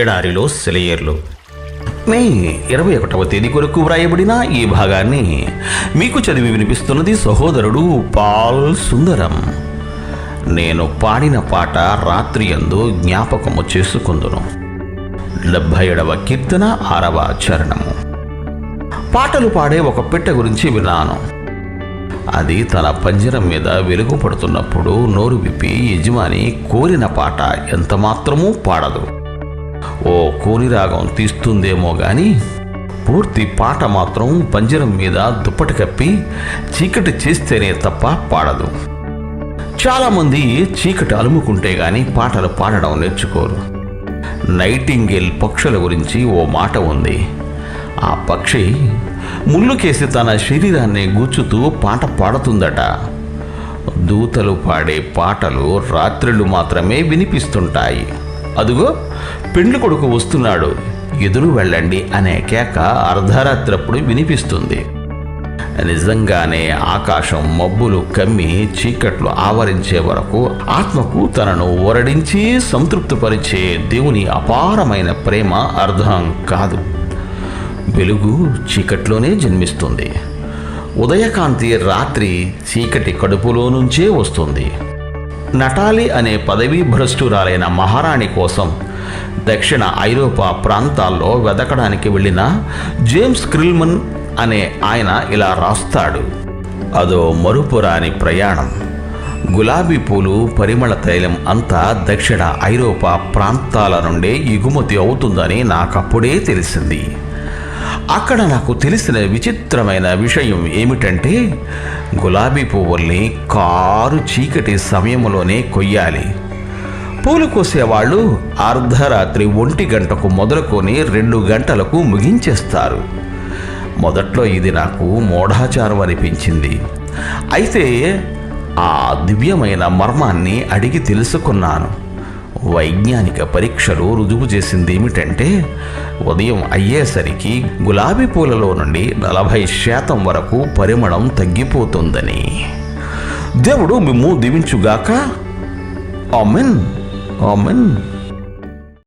ఎడారిలో సెలయేర్లు. మే 21వ తేదీ కొరకు వ్రాయబడిన ఈ భాగాన్ని మీకు చదివి వినిపిస్తున్నది సహోదరుడు పాల్ సుందరం. నేను పాడిన పాట రాత్రియందు జ్ఞాపకము చేసుకుందును. 77వ కీర్తన 6వ చరణము. పాటలు పాడే ఒక పిట్ట గురించి విన్నాను. అది తన పంజరం మీద వెలుగు పడుతున్నప్పుడు నోరు విప్పి యజమాని కోరిన పాట ఎంత మాత్రమూ పాడదు. ఓ కోరి రాగం తీస్తుందేమో గాని పూర్తి పాట మాత్రం పంజరం మీద దుప్పటి కప్పి చీకటి చేస్తేనే తప్ప పాడదు. చాలామంది చీకటి అలుముకుంటే గాని పాటలు పాడడం నేర్చుకోరు. నైటింగేల్ పక్షుల గురించి ఓ మాట ఉంది. ఆ పక్షి ముళ్ళుకేసి తన శరీరాన్ని గుచ్చుతూ పాట పాడుతుందట. దూతలు పాడే పాటలు రాత్రులు మాత్రమే వినిపిస్తుంటాయి. అదుగో పెండ్లి కొడుకు వస్తున్నాడు, ఎదురు వెళ్ళండి అనే కేక అర్ధరాత్రప్పుడు వినిపిస్తుంది. నిజంగానే ఆకాశం మబ్బులు కమ్మి చీకట్లు ఆవరించే వరకు ఆత్మకు తనను ఓరడించి సంతృప్తిపరిచే దేవుని అపారమైన ప్రేమ అర్థం కాదు. వెలుగు చీకట్లోనే జన్మిస్తుంది. ఉదయకాంతి రాత్రి చీకటి కడుపులో నుంచే వస్తుంది. నటాలి అనే పదవీ భ్రష్టురాలైన మహారాణి కోసం దక్షిణ ఐరోపా ప్రాంతాల్లో వెదకడానికి వెళ్ళిన జేమ్స్ క్రిల్మన్ అనే ఆయన ఇలా రాస్తాడు. అదో మరుపురాని ప్రయాణం. గులాబీ పూలు, పరిమళ తైలం అంతా దక్షిణ ఐరోపా ప్రాంతాల నుండే ఎగుమతి అవుతుందని నాకప్పుడే తెలిసింది. అక్కడ నాకు తెలిసిన విచిత్రమైన విషయం ఏమిటంటే గులాబీ పువ్వుల్ని కారు చీకటి సమయంలోనే కొయ్యాలి. పూలు కోసేవాళ్ళు అర్ధరాత్రి 1 గంటకు మొదలుకొని 2 గంటలకు ముగించేస్తారు. మొదట్లో ఇది నాకు మూఢాచారం అనిపించింది. అయితే ఆ దివ్యమైన మర్మాన్ని అడిగి తెలుసుకున్నాను. వైజ్ఞానిక పరీక్షలు రుజువు చేసింది ఏమిటంటే ఉదయం అయ్యేసరికి గులాబీ పూలలో నుండి 40% వరకు పరిమళం తగ్గిపోతుందని. దేవుడు మిమ్ము దీవించుగాక. ఆమెన్. ఆమెన్.